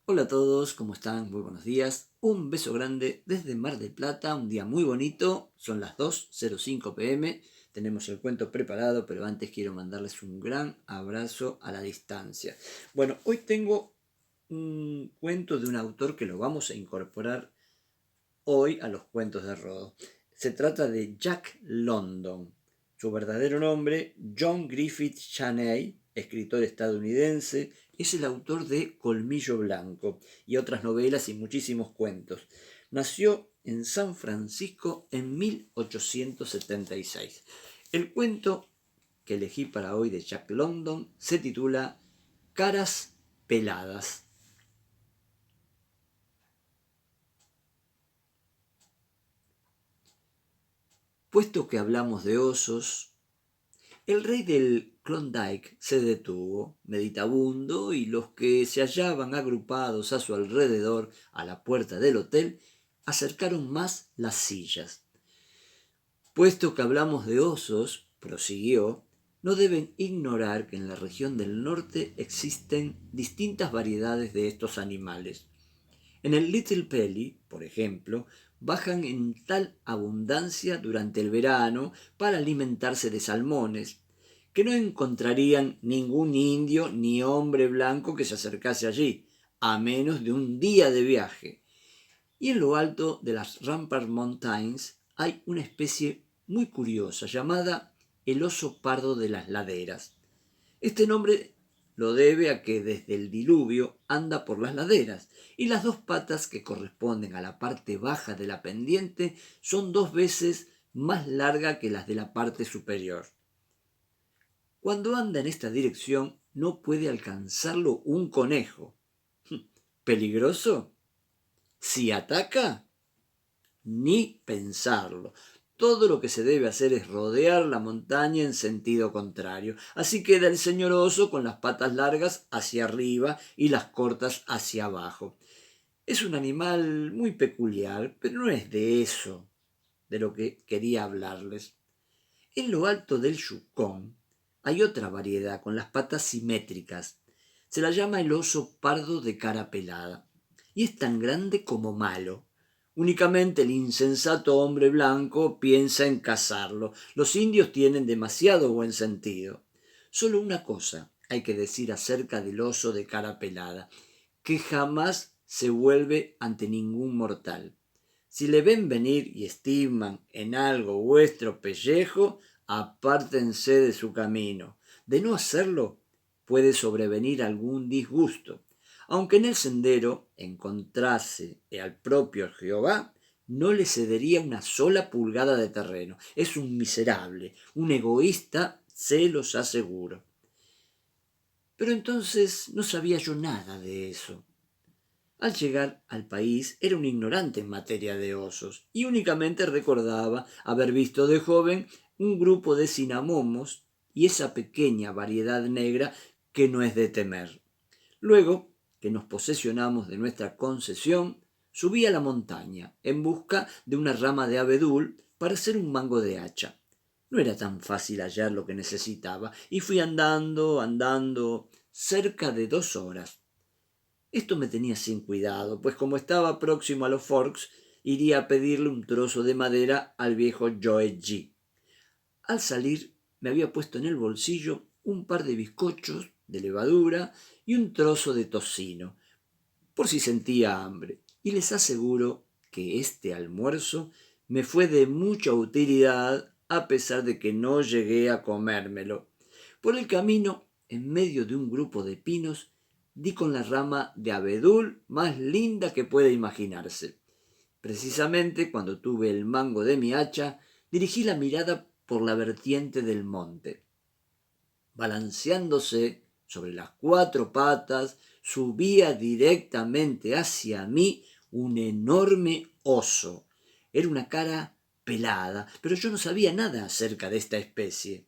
Hola a todos, ¿cómo están? Muy buenos días. Un beso grande desde Mar del Plata, un día muy bonito. Son las 2:05 pm. Tenemos el cuento preparado, pero antes quiero mandarles un gran abrazo a la distancia. Bueno, hoy tengo un cuento de un autor que lo vamos a incorporar hoy a los cuentos de Rodo. Se trata de Jack London. Su verdadero nombre, John Griffith Chaney, escritor estadounidense, es el autor de Colmillo Blanco y otras novelas y muchísimos cuentos. Nació en San Francisco en 1876. El cuento que elegí para hoy de Jack London se titula Caras peladas. Puesto que hablamos de osos, el rey del Klondike se detuvo, meditabundo, y los que se hallaban agrupados a su alrededor a la puerta del hotel acercaron más las sillas. Puesto que hablamos de osos, prosiguió, no deben ignorar que en la región del norte existen distintas variedades de estos animales. En el Little Pelly, por ejemplo, bajan en tal abundancia durante el verano para alimentarse de salmones, que no encontrarían ningún indio ni hombre blanco que se acercase allí, a menos de un día de viaje. Y en lo alto de las Rampart Mountains hay una especie muy curiosa llamada el oso pardo de las laderas. Este nombre lo debe a que desde el diluvio anda por las laderas y las dos patas que corresponden a la parte baja de la pendiente son 2 veces más largas que las de la parte superior. Cuando anda en esta dirección no puede alcanzarlo un conejo. ¿Peligroso? Si ataca, ni pensarlo. Todo lo que se debe hacer es rodear la montaña en sentido contrario. Así queda el señor oso con las patas largas hacia arriba y las cortas hacia abajo. Es un animal muy peculiar, pero no es de eso de lo que quería hablarles. En lo alto del Yukón hay otra variedad con las patas simétricas. Se la llama el oso pardo de cara pelada y es tan grande como malo. Únicamente el insensato hombre blanco piensa en cazarlo. Los indios tienen demasiado buen sentido. Solo una cosa hay que decir acerca del oso de cara pelada, que jamás se vuelve ante ningún mortal. Si le ven venir y estiman en algo vuestro pellejo, apártense de su camino. De no hacerlo, puede sobrevenir algún disgusto. Aunque en el sendero encontrase al propio Jehová, no le cedería una sola pulgada de terreno. Es un miserable, un egoísta, se los aseguro. Pero entonces no sabía yo nada de eso. Al llegar al país era un ignorante en materia de osos y únicamente recordaba haber visto de joven un grupo de cinamomos y esa pequeña variedad negra que no es de temer. Luego que nos posesionamos de nuestra concesión, subí a la montaña en busca de una rama de abedul para hacer un mango de hacha. No era tan fácil hallar lo que necesitaba y fui andando, cerca de 2 horas. Esto me tenía sin cuidado, pues como estaba próximo a los Forks, iría a pedirle un trozo de madera al viejo Joe G. Al salir, me había puesto en el bolsillo un par de bizcochos de levadura y un trozo de tocino, por si sentía hambre, y les aseguro que este almuerzo me fue de mucha utilidad a pesar de que no llegué a comérmelo. Por el camino, en medio de un grupo de pinos, di con la rama de abedul más linda que pueda imaginarse. Precisamente cuando tuve el mango de mi hacha, dirigí la mirada por la vertiente del monte. Balanceándose sobre las 4 patas, subía directamente hacia mí un enorme oso. Era una cara pelada, pero yo no sabía nada acerca de esta especie.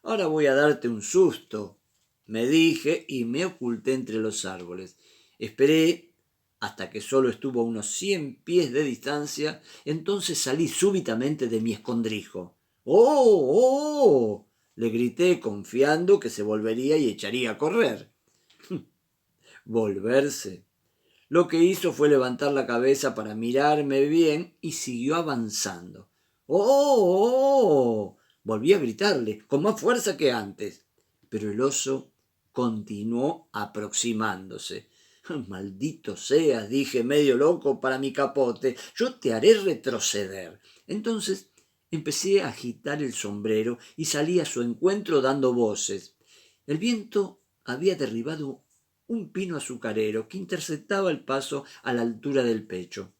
Ahora voy a darte un susto, me dije y me oculté entre los árboles. Esperé hasta que solo estuvo a unos 100 pies de distancia, entonces salí súbitamente de mi escondrijo. ¡Oh! ¡Oh! Le grité confiando que se volvería y echaría a correr. Volverse. Lo que hizo fue levantar la cabeza para mirarme bien y siguió avanzando. ¡Oh! ¡Oh! Volví a gritarle, con más fuerza que antes. Pero el oso continuó aproximándose. Maldito seas, dije medio loco para mi capote, yo te haré retroceder. Entonces empecé a agitar el sombrero y salí a su encuentro dando voces. El viento había derribado un pino azucarero que interceptaba el paso a la altura del pecho.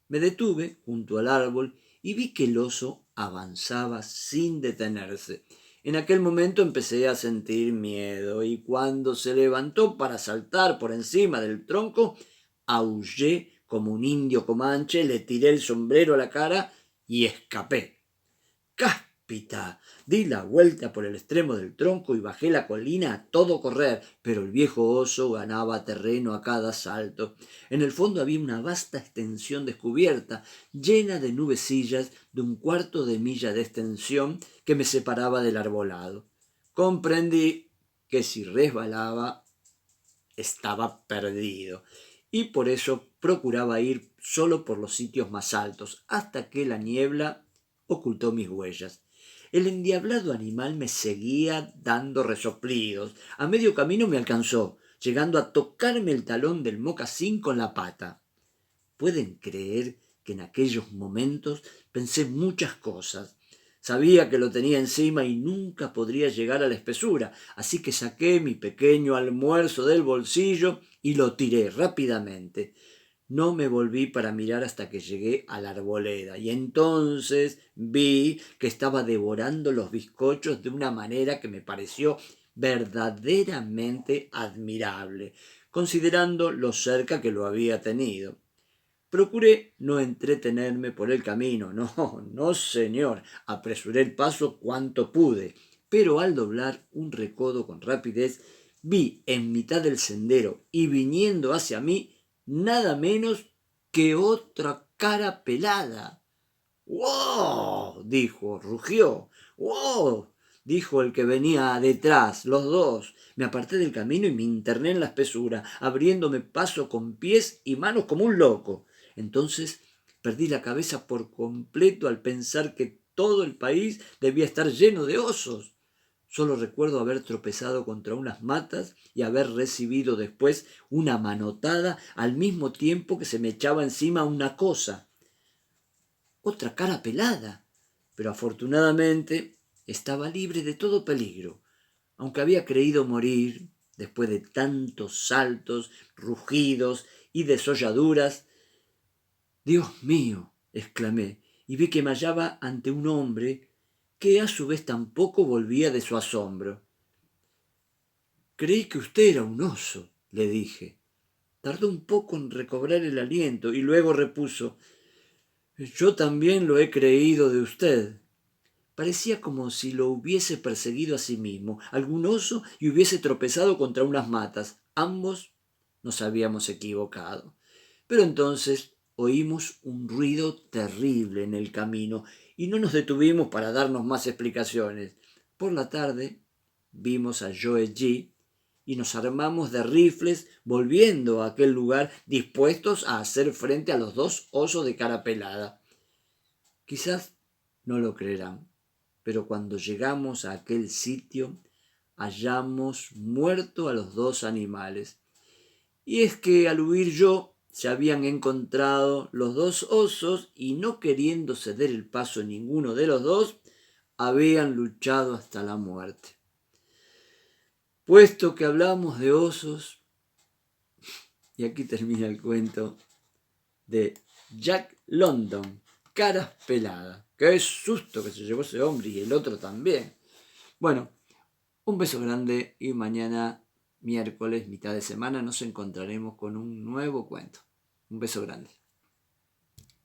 Me detuve junto al árbol y vi que el oso avanzaba sin detenerse. En aquel momento empecé a sentir miedo y cuando se levantó para saltar por encima del tronco, aullé como un indio comanche, le tiré el sombrero a la cara y escapé. ¡Cáspita! Di la vuelta por el extremo del tronco y bajé la colina a todo correr, pero el viejo oso ganaba terreno a cada salto. En el fondo había una vasta extensión descubierta, llena de nubecillas de un cuarto de milla de extensión que me separaba del arbolado. Comprendí que si resbalaba estaba perdido y por eso procuraba ir solo por los sitios más altos, hasta que la niebla ocultó mis huellas. El endiablado animal me seguía dando resoplidos. A medio camino me alcanzó, llegando a tocarme el talón del mocasín con la pata. ¿Pueden creer que en aquellos momentos pensé muchas cosas? Sabía que lo tenía encima y nunca podría llegar a la espesura, así que saqué mi pequeño almuerzo del bolsillo y lo tiré rápidamente. No me volví para mirar hasta que llegué a la arboleda y entonces vi que estaba devorando los bizcochos de una manera que me pareció verdaderamente admirable, considerando lo cerca que lo había tenido. Procuré no entretenerme por el camino, no, señor, apresuré el paso cuanto pude, pero al doblar un recodo con rapidez, vi en mitad del sendero y viniendo hacia mí nada menos que otra cara pelada. ¡Wow! Dijo, rugió. ¡Wow! Dijo el que venía detrás, los dos. Me aparté del camino y me interné en la espesura, abriéndome paso con pies y manos como un loco. Entonces perdí la cabeza por completo al pensar que todo el país debía estar lleno de osos. Solo recuerdo haber tropezado contra unas matas y haber recibido después una manotada al mismo tiempo que se me echaba encima una cosa. Otra cara pelada. Pero afortunadamente estaba libre de todo peligro. Aunque había creído morir, después de tantos saltos, rugidos y desolladuras, «Dios mío», exclamé, y vi que me hallaba ante un hombre que a su vez tampoco volvía de su asombro. «Creí que usted era un oso», le dije. Tardó un poco en recobrar el aliento y luego repuso: «Yo también lo he creído de usted». Parecía como si lo hubiese perseguido a sí mismo, algún oso, y hubiese tropezado contra unas matas. Ambos nos habíamos equivocado. Pero entonces oímos un ruido terrible en el camino y no nos detuvimos para darnos más explicaciones. Por la tarde vimos a Joe G y nos armamos de rifles volviendo a aquel lugar dispuestos a hacer frente a los dos osos de cara pelada. Quizás no lo creerán, pero cuando llegamos a aquel sitio hallamos muerto a los dos animales. Y es que al huir yo se habían encontrado los dos osos y no queriendo ceder el paso ninguno de los dos, habían luchado hasta la muerte. Puesto que hablamos de osos, y aquí termina el cuento de Jack London, Caras Peladas. Qué susto que se llevó ese hombre y el otro también. Bueno, un beso grande y mañana, miércoles, mitad de semana, nos encontraremos con un nuevo cuento. Un beso grande.